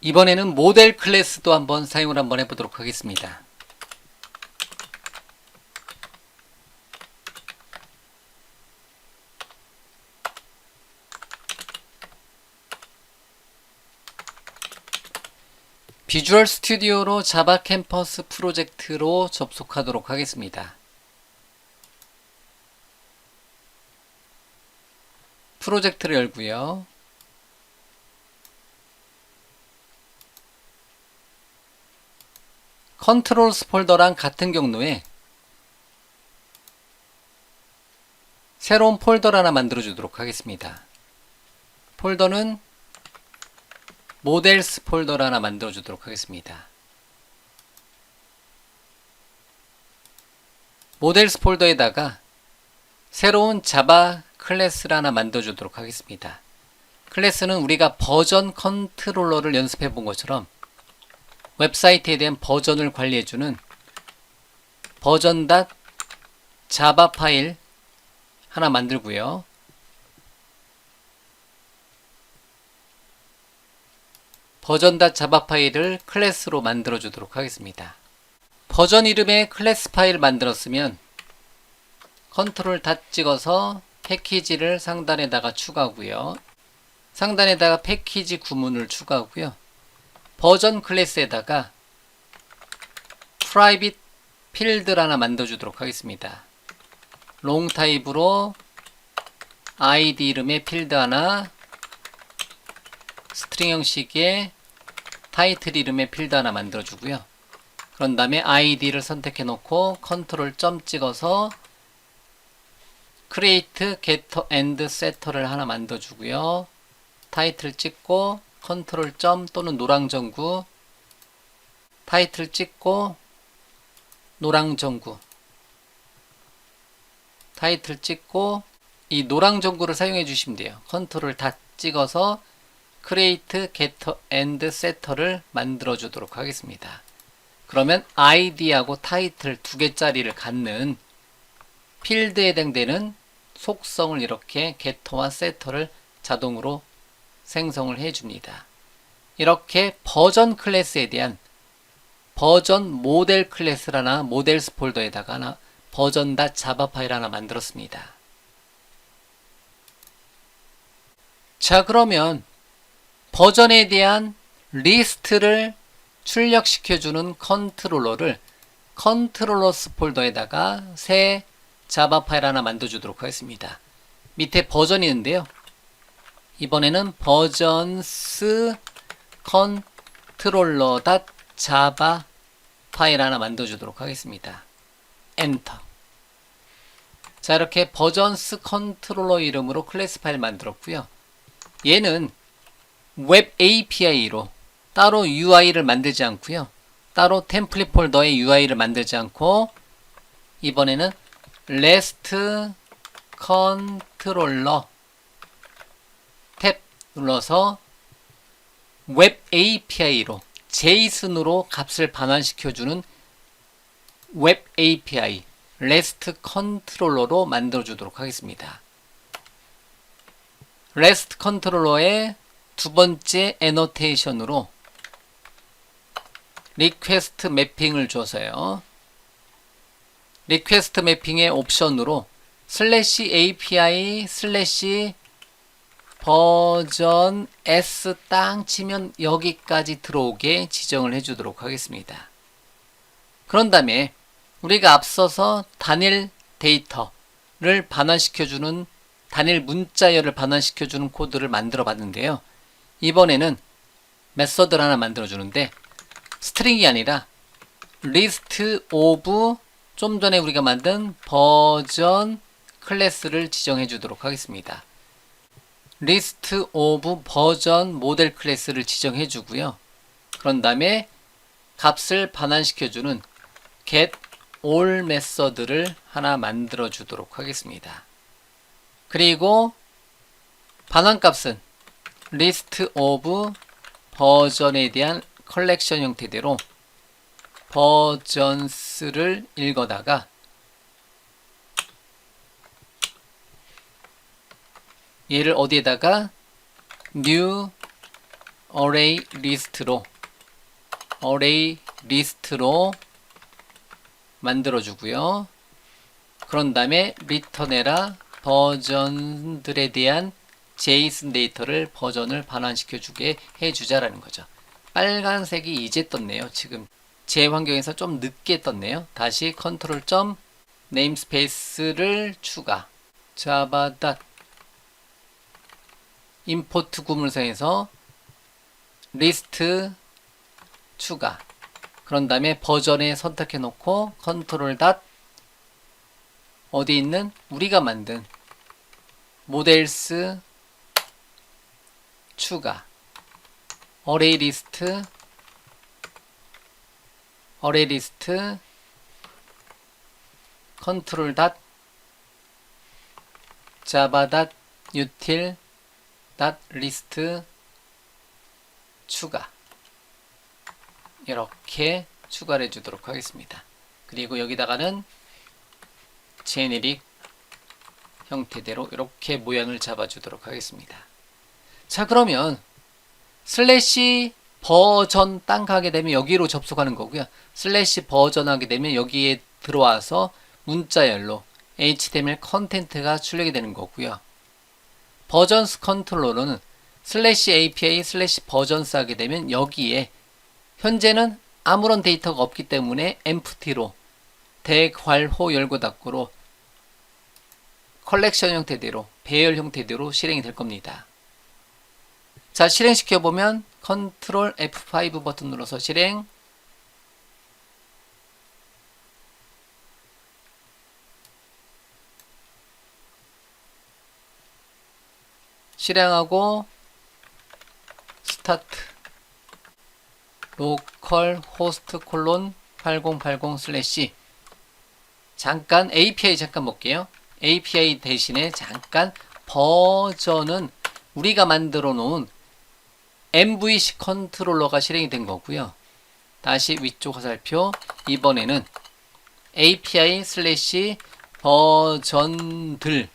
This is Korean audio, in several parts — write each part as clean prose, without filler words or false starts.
이번에는 모델 클래스도 한번 사용을 한번 해보도록 하겠습니다. 비주얼 스튜디오로 자바 캠퍼스 프로젝트로 접속하도록 하겠습니다. 프로젝트를 열고요. 컨트롤스 폴더랑 같은 경로에 새로운 폴더를 하나 만들어 주도록 하겠습니다. 폴더는 모델스 폴더를 하나 만들어 주도록 하겠습니다. 모델스 폴더에다가 새로운 자바 클래스를 하나 만들어 주도록 하겠습니다. 클래스는 우리가 버전 컨트롤러를 연습해 본 것처럼 웹사이트에 대한 버전을 관리해주는 버전.java 파일 하나 만들고요. 버전.java 파일을 클래스로 만들어 주도록 하겠습니다. 버전 이름의 클래스 파일 만들었으면 컨트롤 다 찍어서 패키지를 상단에다가 추가하고요. 상단에다가 패키지 구문을 추가하고요. 버전 클래스에다가 private 필드를 하나 만들어 주도록 하겠습니다. 롱 타입으로 id 이름의 필드 하나, 스트링 형식의 타이틀 이름의 필드 하나 만들어 주고요. 그런 다음에 id를 선택해 놓고 컨트롤 점 찍어서 create getter and setter를 하나 만들어 주고요. 타이틀 찍고 컨트롤 점 또는 노랑전구, 타이틀 찍고 노랑전구, 타이틀 찍고 이 노랑전구를 사용해 주시면 돼요. 컨트롤 다 찍어서 create getter and setter를 만들어 주도록 하겠습니다. 그러면 id하고 타이틀 두 개짜리를 갖는 필드에 해당되는 속성을 이렇게 getter와 setter를 자동으로 생성을 해줍니다. 이렇게 버전 클래스에 대한 버전 모델 클래스를 하나 모델스 폴더에다가 하나 버전.java 파일 하나 만들었습니다. 자, 그러면 버전에 대한 리스트를 출력시켜주는 컨트롤러를 컨트롤러스 폴더에다가 새 자바 파일 하나 만들어주도록 하겠습니다. 밑에 버전이 있는데요. 이번에는 버전스 컨트롤러.java 파일 하나 만들어주도록 하겠습니다. 엔터. 자, 이렇게 버전스 컨트롤러 이름으로 클래스 파일 만들었고요. 얘는 웹 API로 따로 UI를 만들지 않고요. 따로 템플릿 폴더에 UI를 만들지 않고 이번에는 REST 컨트롤러 탭 눌러서 웹 API로 JSON으로 값을 반환시켜주는 웹 API REST 컨트롤러로 만들어주도록 하겠습니다. REST 컨트롤러의 두 번째 애노테이션으로 리퀘스트 매핑을 줘서요. 리퀘스트 매핑의 옵션으로 /API/ 버전 S 땅 치면 여기까지 들어오게 지정을 해주도록 하겠습니다. 그런 다음에 우리가 앞서서 단일 데이터를 반환시켜주는 단일 문자열을 반환시켜주는 코드를 만들어 봤는데요. 이번에는 메서드를 하나 만들어 주는데 스트링이 아니라 list of 좀 전에 우리가 만든 버전 클래스를 지정해 주도록 하겠습니다. list of 버전 모델 클래스를 지정해 주고요. 그런 다음에 값을 반환시켜 주는 get all 메서드를 하나 만들어 주도록 하겠습니다. 그리고 반환값은 list of 버전에 대한 컬렉션 형태대로 버전스를 읽어다가 얘를 어디에다가 new array list로 만들어주고요. 그런 다음에 return해라 버전들에 대한 JSON 데이터를 버전을 반환시켜주게 해주자라는 거죠. 빨간색이 이제 떴네요. 지금 제 환경에서 좀 늦게 떴네요. 다시 컨트롤 점 네임스페이스를 추가 java. 임포트 구문서에서 리스트 추가. 그런 다음에 버전에 선택해 놓고 컨트롤 닷 어디 있는 우리가 만든 모델스 추가. 어레이 리스트 컨트롤 닷 java 닷 util 닷 리스트 추가. 이렇게 추가를 해주도록 하겠습니다. 그리고 여기다가는 제네릭 형태대로 이렇게 모양을 잡아주도록 하겠습니다. 자, 그러면 슬래시 버전 땅 하게 되면 여기로 접속하는 거고요. 슬래시 버전 하게 되면 여기에 들어와서 문자열로 HTML 컨텐트가 출력이 되는 거고요. 버전스 컨트롤러는 슬래시 API 슬래시 버전스 하게 되면 여기에 현재는 아무런 데이터가 없기 때문에 empty로 대괄호 열고 닫고로 컬렉션 형태대로 배열 형태대로 실행이 될 겁니다. 자, 실행시켜 보면 컨트롤 F5 버튼 눌러서 실행. 실행하고 스타트 로컬 호스트 콜론 8080 슬래시 잠깐 API 잠깐 볼게요. API 대신에 잠깐 버전은 우리가 만들어 놓은 MVC 컨트롤러가 실행이 된 거고요. 다시 위쪽 화살표 이번에는 API 슬래시 버전스를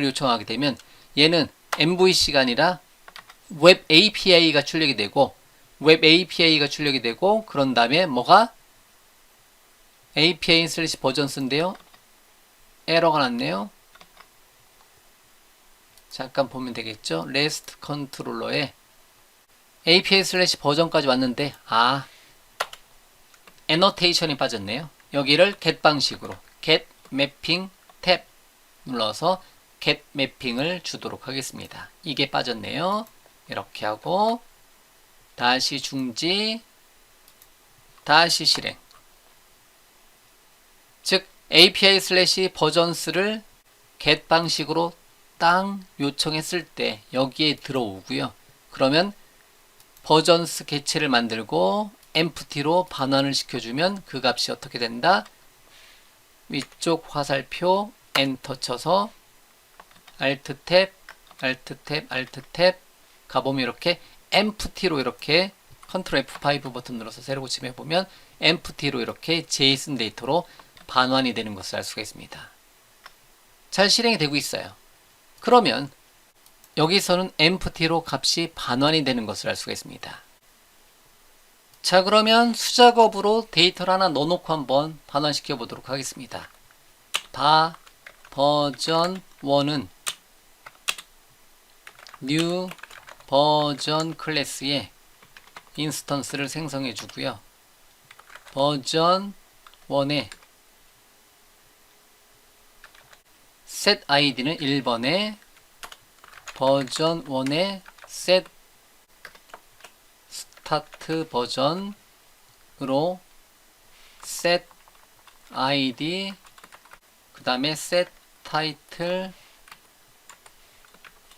요청하게 되면 얘는 MVC가 아니라 웹 API가 출력이 되고 그런 다음에 뭐가 API 슬래시 버전스인데요. 에러가 났네요. 잠깐 보면 되겠죠. REST 컨트롤러에 API 슬래시 버전까지 왔는데 애너테이션이 빠졌네요. 여기를 get 방식으로 get mapping 탭 눌러서 get mapping을 주도록 하겠습니다. 이게 빠졌네요. 이렇게 하고 다시 중지 다시 실행. 즉 API 슬래시 버전스를 get 방식으로 땅 요청했을 때 여기에 들어오고요. 그러면 버전스 개체를 만들고 empty로 반환을 시켜주면 그 값이 어떻게 된다? 위쪽 화살표 엔터 쳐서 Alt 탭 가보면 이렇게 empty로 이렇게 컨트롤 F5 버튼 눌러서 새로 고침해 보면 empty로 이렇게 JSON 데이터로 반환이 되는 것을 알 수가 있습니다. 잘 실행이 되고 있어요. 그러면 여기서는 empty로 값이 반환이 되는 것을 알 수가 있습니다. 자, 그러면 수작업으로 데이터를 하나 넣어놓고 한번 반환시켜 보도록 하겠습니다. 버전 1은 new 버전 클래스에 인스턴스를 생성해 주고요. 버전 1에 set id는 1번에 버전 1에 set start 버전으로 set id 그 다음에 set title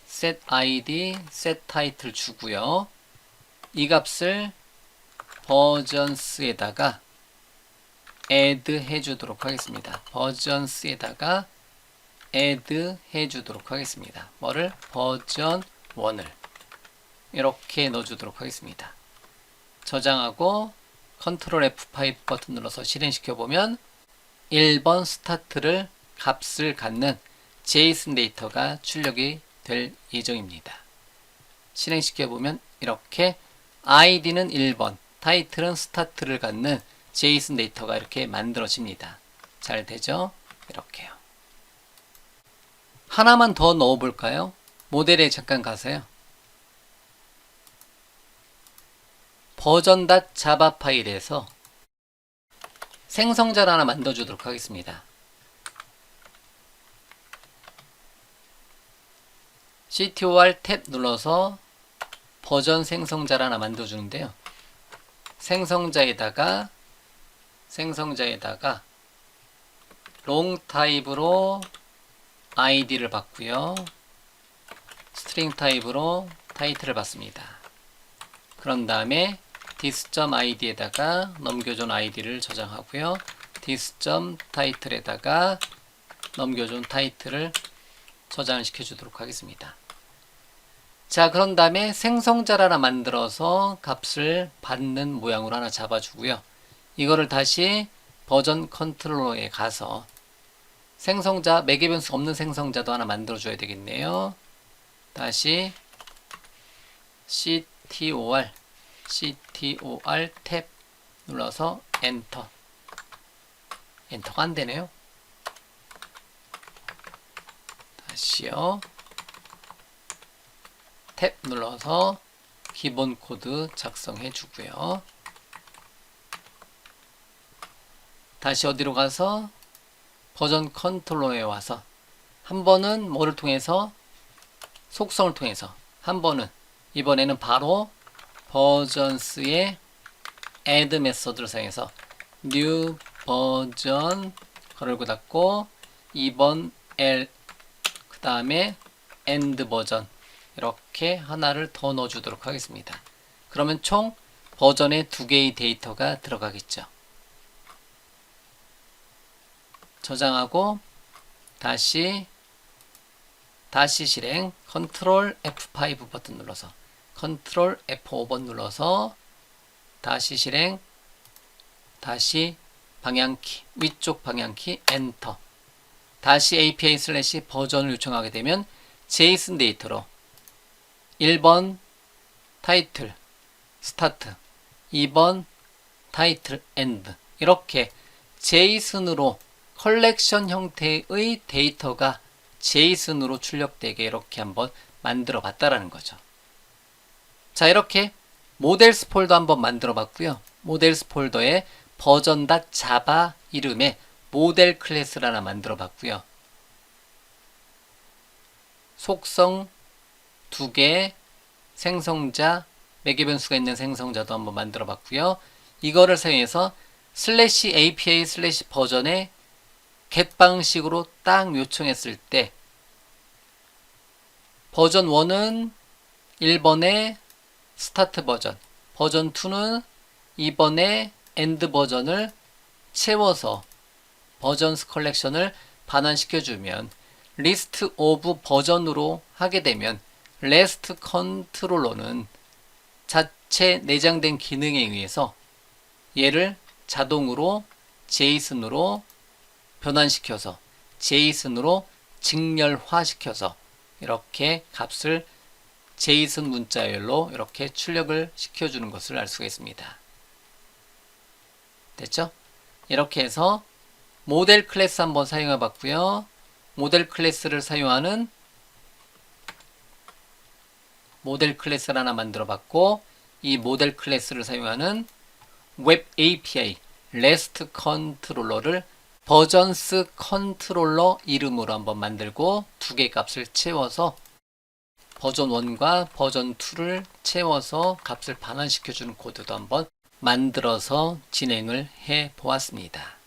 set id set title 주고요. 이 값을 버전스에다가 add 해주도록 하겠습니다. 버전스에다가 add 해주도록 하겠습니다. 뭐를? 버전 1을 이렇게 넣어주도록 하겠습니다. 저장하고 컨트롤 F5 버튼 눌러서 실행시켜 보면 1번 스타트를 값을 갖는 JSON 데이터가 출력이 될 예정입니다. 실행시켜 보면 이렇게 id는 1번, 타이틀은 스타트를 갖는 제이슨 데이터가 이렇게 만들어집니다. 잘 되죠? 이렇게요. 하나만 더 넣어 볼까요? 모델에 잠깐 가세요. 버전.java 파일에서 생성자를 하나 만들어 주도록 하겠습니다. ctor 탭 눌러서 버전 생성자를 하나 만들어 주는데요. 생성자에다가 롱 타입으로 id를 받고요. 스트링 타입으로 타이틀을 받습니다. 그런 다음에 this.id에다가 넘겨준 id를 저장하고요. this.title에다가 넘겨준 타이틀을 저장을 시켜주도록 하겠습니다. 자, 그런 다음에 생성자를 하나 만들어서 값을 받는 모양으로 하나 잡아주고요. 이거를 다시 버전 컨트롤러에 가서 생성자, 매개 변수 없는 생성자도 하나 만들어줘야 되겠네요. 다시 ctor 탭 눌러서 엔터가 안 되네요. 다시요. 탭 눌러서 기본 코드 작성해 주고요. 다시 어디로 가서 버전 컨트롤러에 와서 한 번은 뭐를 통해서 속성을 통해서 한 번은 이번에는 바로 버전스의 add 메서드를 사용해서 new 버전 가로열고 닫고 2번 l 그 다음에 end 버전 이렇게 하나를 더 넣어주도록 하겠습니다. 그러면 총 버전에 2개의 데이터가 들어가겠죠. 저장하고 다시 실행 컨트롤 F5 버튼 눌러서 컨트롤 F5번 눌러서 다시 실행 다시 방향키 위쪽 방향키 엔터 다시 API 슬래시 버전을 요청하게 되면 제이슨 데이터로 1번 타이틀 스타트 2번 타이틀 엔드 이렇게 제이슨으로 컬렉션 형태의 데이터가 제이슨으로 출력되게 이렇게 한번 만들어 봤다라는 거죠. 자, 이렇게 모델스 폴더 한번 만들어 봤고요. 모델스 폴더에 버전.java 이름의 모델 클래스를 하나 만들어 봤고요. 속성 2개 생성자 매개 변수가 있는 생성자도 한번 만들어 봤고요. 이거를 사용해서 슬래시 API 슬래시 버전에 get 방식으로 딱 요청했을 때 버전 1은 1번에 스타트 버전, 버전 2는 2번에 엔드 버전을 채워서 버전스 컬렉션을 반환시켜주면 리스트 오브 버전으로 하게 되면 레스트 컨트롤러는 자체 내장된 기능에 의해서 얘를 자동으로 제이슨으로 변환시켜서 제이슨으로 직렬화시켜서 이렇게 값을 제이슨 문자열로 이렇게 출력을 시켜주는 것을 알 수가 있습니다. 됐죠? 이렇게 해서 모델 클래스 한번 사용해 봤고요. 모델 클래스를 사용하는 모델 클래스를 하나 만들어 봤고 이 모델 클래스를 사용하는 웹 API REST 컨트롤러를 버전스 컨트롤러 이름으로 한번 만들고 2개 값을 채워서 버전 1과 버전 2를 채워서 값을 반환시켜주는 코드도 한번 만들어서 진행을 해 보았습니다.